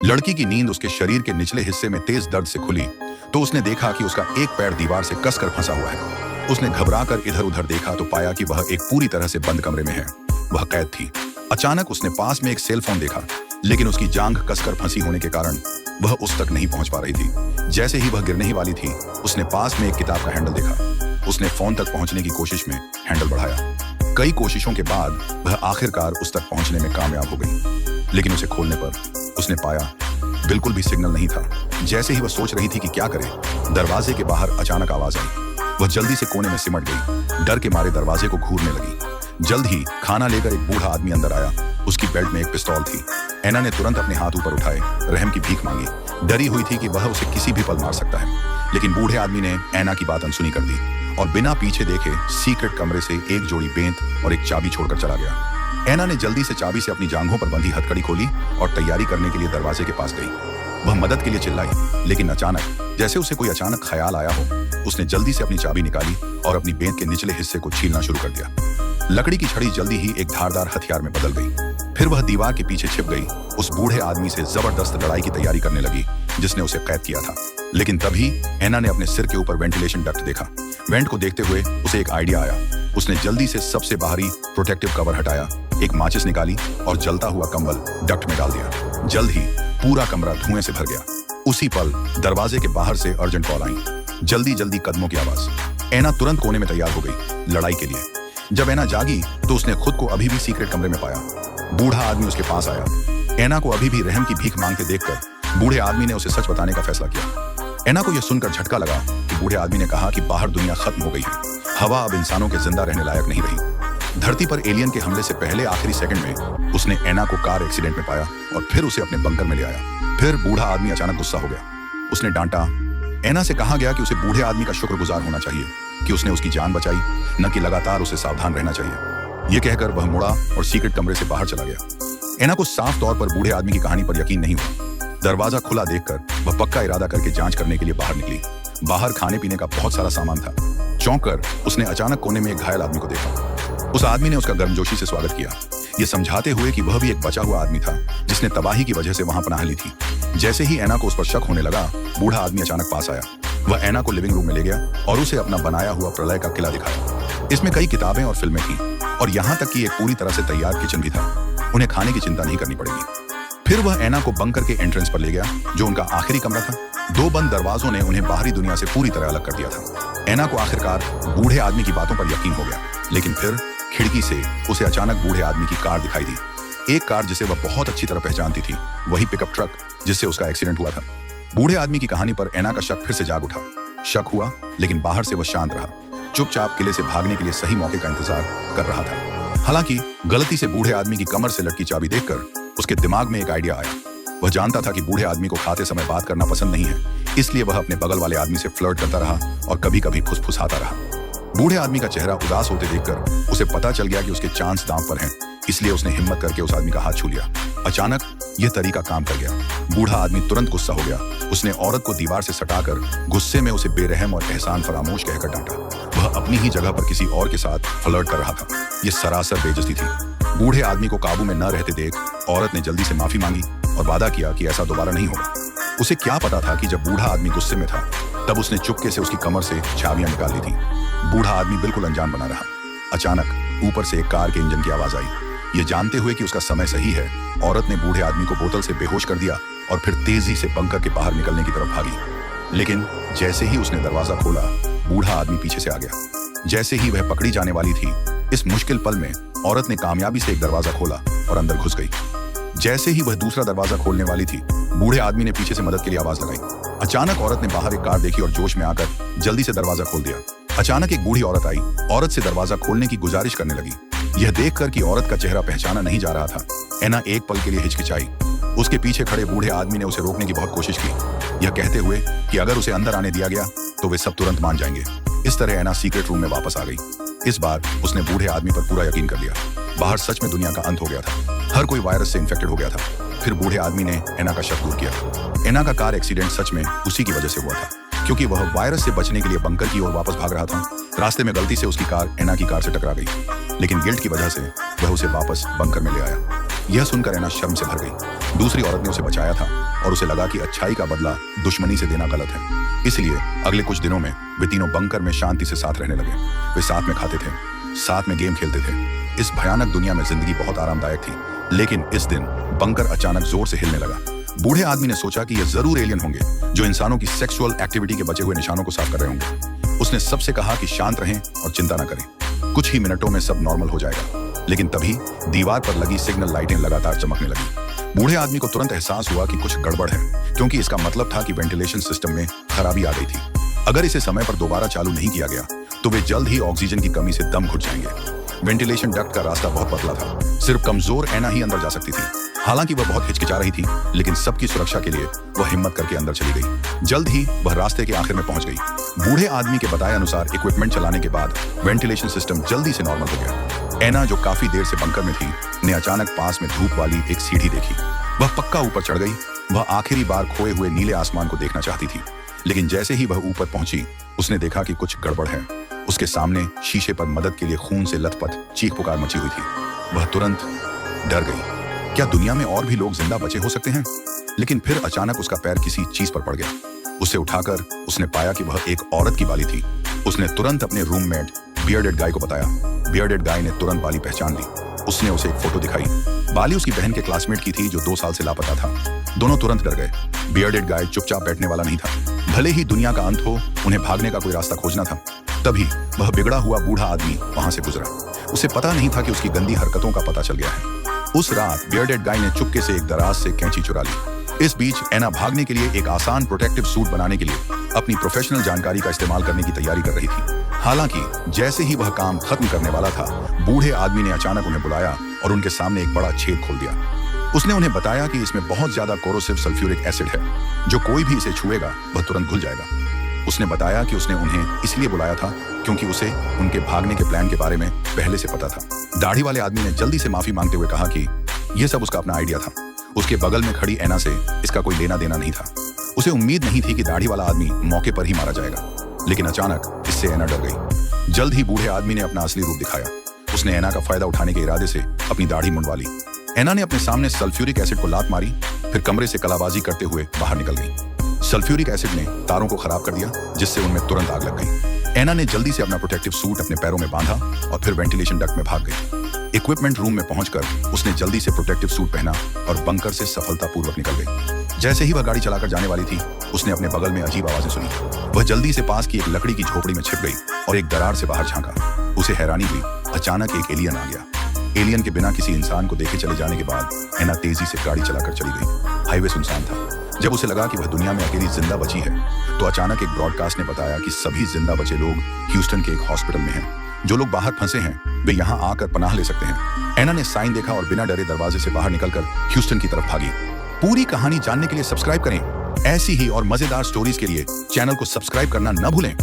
लड़की की नींद उसके शरीर के निचले हिस्से में तेज दर्द से खुली तो उसने देखा कि उसका एक पैर दीवार से कसकर फंसा हुआ है। उसने घबराकर इधर उधर देखा तो पाया कि वह एक पूरी तरह से बंद कमरे में है। वह कैद थी। अचानक उसने पास में एक सेल फोन देखा, लेकिन उसकी जांघ कसकर फंसी होने के कारण वह उस तक नहीं पहुंच पा रही थी। जैसे ही वह गिरने ही वाली थी, उसने पास में एक किताब का हैंडल देखा। उसने फोन तक पहुंचने की कोशिश में हैंडल बढ़ाया। कई कोशिशों के बाद वह आखिरकार उस तक पहुंचने में कामयाब हो गई, लेकिन उसे खोलने पर उसने पाया बिल्कुल भी सिग्नल नहीं था। जैसे ही वह सोच रही थी कि क्या करे, दरवाजे के बाहर अचानक आवाज आई। वह जल्दी से कोने में सिमट गई। डर के मारे दरवाजे को घूरने लगी। जल्द ही खाना लेकर एक बूढ़ा आदमी अंदर आया। उसकी बेल्ट में एक पिस्तौल थी। एना ने तुरंत अपने हाथ ऊपर उठाए, रहम की भीख मांगी। डरी हुई थी कि वह उसे किसी भी पल मार सकता है, लेकिन बूढ़े आदमी ने एना की बात अनसुनी कर दी और बिना पीछे देखे सीक्रेट कमरे से एक जोड़ी बेंत और एक चाबी छोड़कर चला गया। एना ने जल्दी से चाबी से अपनी जांघों पर बंधी हथकड़ी खोली और तैयारी करने के लिए दरवाजे के पास गई। वह मदद के लिए चिल्लाई, लेकिन अचानक जैसे उसे कोई अचानक ख्याल आया हो, उसने जल्दी से अपनी चाबी निकाली और अपनी बेंत के निचले हिस्से को छीलना शुरू कर दिया। लकड़ी की छड़ी जल्दी ही एक धारदार हथियार में बदल गई। फिर वह दीवार के पीछे छिप गई। उस बूढ़े आदमी से जबरदस्त लड़ाई की तैयारी करने लगी जिसने उसे कैद किया था। लेकिन तभी एना ने अपने सिर के ऊपर वेंटिलेशन डक्ट देखा। वेंट को देखते हुए उसे एक आइडिया आया। उसने जल्दी से सबसे बाहरी प्रोटेक्टिव कवर हटाया, एक माचिस निकाली और जलता हुआ कंबल डक्ट में डाल दिया। जल्द ही पूरा कमरा धुएं से भर गया। उसी पल दरवाजे के बाहर से अर्जेंट कॉल आई। जल्दी जल्दी कदमों की आवाज। एना तुरंत कोने में तैयार हो गई लड़ाई के लिए। जब एना जागी तो उसने खुद को अभी भी सीक्रेट कमरे में पाया। बूढ़ा आदमी उसके पास आया। एना को अभी भी रहम की भीख मांगते देखकर बूढ़े आदमी ने उसे सच बताने का फैसला किया। एना को यह सुनकर झटका लगा कि बूढ़े आदमी ने कहा कि बाहर दुनिया खत्म हो गई है। हवा अब इंसानों के जिंदा रहने लायक नहीं रही। धरती पर एलियन के हमले से पहले आखिरी सेकंड में उसने एना को कार एक्सीडेंट में पाया और फिर उसे अपने बंकर में ले आया। फिर बूढ़ा आदमी अचानक गुस्सा हो गया। उसने डांटा। एना से कहा गया कि उसे बूढ़े आदमी का शुक्रगुजार होना चाहिए कि उसने उसकी जान बचाई, न कि लगातार उसे सावधान रहना चाहिए। यह कहकर वह मुड़ा और सीक्रेट कमरे से बाहर चला गया। एना को साफ तौर पर बूढ़े आदमी की कहानी पर यकीन नहीं हुआ। दरवाजा खुला देखकर वह पक्का इरादा करके जांच करने के लिए बाहर निकली। बाहर खाने पीने का बहुत सारा सामान था। चौंक कर उसने अचानक कोने में एक घायल आदमी को देखा। उस आदमी ने उसका गर्मजोशी से स्वागत किया, ये समझाते हुए कि वह भी एक बचा हुआ आदमी था जिसने तबाही की वजह से वहां पनाह ली थी। जैसे ही एना को उस पर शक होने लगा, बूढ़ा आदमी अचानक पास आया। वह एना को लिविंग रूम में ले गया और उसे अपना बनाया हुआ प्रलय का किला दिखाया। इसमें कई किताबें और फिल्में थीं और यहाँ तक कि एक पूरी तरह से तैयार किचन भी था। उन्हें खाने की चिंता नहीं करनी पड़ेगी। फिर वह एना को बंकर के एंट्रेंस पर ले गया, जो उनका आखिरी कमरा था। दो बंद दरवाजों ने उन्हें बाहरी दुनिया से पूरी तरह अलग कर दिया था। एना को आखिरकार बूढ़े आदमी की बातों पर यकीन हो गया, लेकिन फिर खिड़की से उसे अचानक बूढ़े आदमी की कार दिखाई दी। एक कार जिसे वह बहुत अच्छी तरह पहचानती थी, वही पिकअप ट्रक जिससे उसका एक्सीडेंट हुआ था। बूढ़े आदमी की कहानी पर एना का शक फिर से जाग उठा। शक हुआ, लेकिन बाहर से वह शांत रहा, चुपचाप किले से भागने के लिए सही मौके का इंतजार कर रहा था। हालांकि गलती से बूढ़े आदमी की कमर से लटकी चाबी देखकर उसके दिमाग में एक आइडिया आया। वह जानता था कि बूढ़े आदमी को खाते समय बात करना पसंद नहीं है, इसलिए वह अपने बगल वाले आदमी से फ्लर्ट करता रहा और कभी कभी फुसफुसाता रहा। बूढ़े आदमी का चेहरा उदास होते देखकर उसे पता चल गया कि उसके चांस दांव पर हैं, इसलिए उसने हिम्मत करके उस आदमी का हाथ छू लिया। अचानक यह तरीका काम कर गया। बूढ़ा आदमी तुरंत गुस्सा हो गया। उसने औरत को दीवार से सटाकर गुस्से में उसे बेरहम और एहसान फरामोश कहकर डांटा। वह अपनी ही जगह पर किसी और के साथ फ्लर्ट कर रहा था। यह सरासर बेइज्जती थी। बूढ़े आदमी को काबू में न रहते देख औरत ने जल्दी से माफी मांगी और वादा किया कि ऐसा दोबारा नहीं होगा। उसे क्या पता था कि जब बूढ़ा आदमी गुस्से में था, तब उसने चुपके से उसकी कमर से चाबियां निकाल ली थी। बूढ़ा आदमी बिल्कुल अनजान बना रहा। अचानक ऊपर से एक कार के इंजन की आवाज आई। ये जानते हुए कि उसका समय सही है, औरत ने बूढ़े आदमी को बोतल से बेहोश कर दिया और फिर तेजी से बंकर के बाहर निकलने की तरफ भागी। लेकिन जैसे ही उसने दरवाजा खोला, बूढ़ा आदमी पीछे से आ गया। जैसे ही वह पकड़ी जाने वाली थी, इस मुश्किल पल में औरत ने कामयाबी से एक दरवाजा खोला और अंदर घुस गई। जैसे ही वह दूसरा दरवाजा खोलने वाली थी, बूढ़े आदमी ने पीछे से मदद के लिए आवाज लगाई। अचानक औरत ने बाहर एक कार देखी और जोश में आकर जल्दी से दरवाजा खोल दिया। अचानक एक बूढ़ी औरत आई, औरत से दरवाजा खोलने की गुजारिश करने लगी। यह देखकर कि औरत का चेहरा पहचाना नहीं जा रहा था, एना एक पल के लिए हिचकिचाई। उसके पीछे खड़े बूढ़े आदमी ने उसे रोकने की बहुत कोशिश की, यह कहते हुए कि अगर उसे अंदर आने दिया गया तो वे सब तुरंत मान जाएंगे। इस तरह एना सीक्रेट रूम में वापस आ गई। इस बार उसने बूढ़े आदमी पर पूरा यकीन कर लिया। बाहर सच में दुनिया का अंत हो गया था। हर कोई वायरस से इन्फेक्टेड हो गया था। फिर बूढ़े आदमी ने एना का शक दूर किया। एना का कार एक्सीडेंट सच में उसी की वजह से हुआ था, क्योंकि वह वायरस से बचने के लिए बंकर की ओर वापस भाग रहा था। रास्ते में गलती से उसकी कार एना की कार से टकरा गई, लेकिन गिल्ट की वजह से वह उसे वापस बंकर में ले आया। यह सुनकर ऐना शर्म से भर गई। दूसरी औरत ने उसे बचाया था और उसे लगा कि अच्छाई का बदला दुश्मनी से देना गलत है। इसलिए अगले कुछ दिनों में वे तीनों बंकर में शांति से साथ रहने लगे। वे साथ में खाते थे, साथ में गेम खेलते थे। इस भयानक दुनिया में जिंदगी बहुत आरामदायक थी। लेकिन इस दिन बंकर अचानक जोर से हिलने लगा। बूढ़े आदमी ने सोचा कि ये जरूर एलियन होंगे जो इंसानों की सेक्सुअल एक्टिविटी के बचे हुए निशानों को साफ कर रहे होंगे। उसने सबसे कहा कि शांत रहें और चिंता न करें, कुछ ही मिनटों में सब नॉर्मल हो जाएगा। लेकिन तभी दीवार पर लगी सिग्नल लाइटें लगातार चमकने लगी। बूढ़े आदमी को तुरंत एहसास हुआ कि कुछ गड़बड़ है, क्योंकि इसका मतलब था कि वेंटिलेशन सिस्टम में खराबी आ गई थी। अगर इसे समय पर दोबारा चालू नहीं किया गया तो वे जल्द ही ऑक्सीजन की कमी से दम घुट जाएंगे। वेंटिलेशन डक्ट का रास्ता बहुत पतला था, सिर्फ कमजोर ऐना ही अंदर जा सकती थी। हालांकि वह बहुत हिचकिचा रही थी, लेकिन सबकी सुरक्षा के लिए वह हिम्मत करके अंदर चली गई। जल्द ही वह रास्ते के आखिर में पहुंच गई। बूढ़े आदमी के बताए अनुसार इक्विपमेंट चलाने के बाद वेंटिलेशन सिस्टम जल्दी से नॉर्मल हो गया। ऐना, जो काफी देर से बंकर में थी, ने अचानक पास में धूप वाली एक सीढ़ी देखी। वह पक्का ऊपर चढ़ गई। वह आखिरी बार खोए हुए नीले आसमान को देखना चाहती थी, लेकिन जैसे ही वह ऊपर पहुंची उसने देखा कि कुछ गड़बड़ है। उसके सामने शीशे पर मदद के लिए खून से लथपथ चीख पुकार मची हुई थी। वह तुरंत डर गई। क्या दुनिया में और भी लोग जिंदा बचे हो सकते हैं? लेकिन फिर अचानक उसका पैर किसी चीज पर पड़ गया। उसे उठाकर उसने पाया कि वह एक औरत की बाली थी। उसने तुरंत अपने रूममेट बियर्डेड गाय को बताया। बियर्डेड गाय ने तुरंत बाली पहचान ली। उसने उसे एक फोटो दिखाई। बाली उसकी बहन के क्लासमेट की थी जो 2 साल से लापता था। दोनों तुरंत डर गए। बियर्डेड गाय चुपचाप बैठने वाला नहीं था। भले ही दुनिया का अंत हो, उन्हें भागने का कोई रास्ता खोजना था। तभी वह बिगड़ा हुआ बूढ़ा आदमी वहां से गुजरा। उसे पता नहीं था कि उसकी गंदी हरकतों का पता चल गया है। उस रात बियर्डेड गाय ने चुपके से एक दराज से कैंची चुरा ली। इस बीच ऐना भागने के लिए एक आसान प्रोटेक्टिव सूट बनाने के लिए अपनी प्रोफेशनल जानकारी का इस्तेमाल करने की तैयारी कर रही थी। हालांकि जैसे ही वह काम खत्म करने वाला था, बूढ़े आदमी ने अचानक उन्हें बुलाया और उनके सामने एक बड़ा छेद खोल दिया। उसने उन्हें बताया कि इसमें बहुत ज्यादा कोरोसिव सल्फ्यूरिक एसिड है, जो कोई भी इसे छुएगा वह तुरंत घुल जाएगा। उसने बताया कि उसने उन्हें इसलिए बुलाया था क्योंकि उसे उनके भागने के प्लान के बारे में पहले से पता था। दाढ़ी वाले आदमी ने जल्दी से माफी मांगते हुए कहा कि यह सब उसका अपना आइडिया था। उसके बगल में खड़ी ऐना से इसका कोई लेना देना नहीं था। उसे उम्मीद नहीं थी कि दाढ़ी वाला आदमी मौके पर ही मारा जाएगा, लेकिन अचानक इससे ऐना डर गई। जल्द ही बूढ़े आदमी ने अपना असली रूप दिखाया। उसने ऐना का फायदा उठाने के इरादे से अपनी दाढ़ी मुंडवा ली। ऐना ने अपने सामने सल्फ्यूरिक एसिड को लात मारी, फिर कमरे से कलाबाजी करते हुए बाहर निकल गई। सल्फ्यूरिक एसिड ने तारों को खराब कर दिया, जिससे उनमें तुरंत आग लग गई। ऐना ने जल्दी से अपना प्रोटेक्टिव सूट अपने पैरों में बांधा और फिर वेंटिलेशन डक्ट में भाग गई। इक्विपमेंट रूम में पहुंचकर उसने जल्दी से प्रोटेक्टिव सूट पहना और बंकर से सफलतापूर्वक निकल गई। जैसे ही वह गाड़ी चलाकर जाने वाली थी, उसने अपने बगल में अजीब आवाजें सुनी। वह जल्दी से पास की एक लकड़ी की झोपड़ी में छिप गई और एक दरार से बाहर झांका। उसे हैरानी हुई, अचानक एक एलियन आ गया। एलियन के बिना किसी इंसान को देखे चले जाने के बाद ऐना तेजी से गाड़ी चलाकर चली गई। हाईवे सुनसान था। जब उसे लगा कि वह दुनिया में अकेली जिंदा बची है, तो अचानक एक ब्रॉडकास्ट ने बताया कि सभी जिंदा बचे लोग ह्यूस्टन के एक हॉस्पिटल में हैं। जो लोग बाहर फंसे हैं वे यहाँ आकर पनाह ले सकते हैं। ऐना ने साइन देखा और बिना डरे दरवाजे से बाहर निकलकर ह्यूस्टन की तरफ भागी। पूरी कहानी जानने के लिए सब्सक्राइब करें। ऐसी ही और मजेदार स्टोरीज के लिए चैनल को सब्सक्राइब करना न भूलें।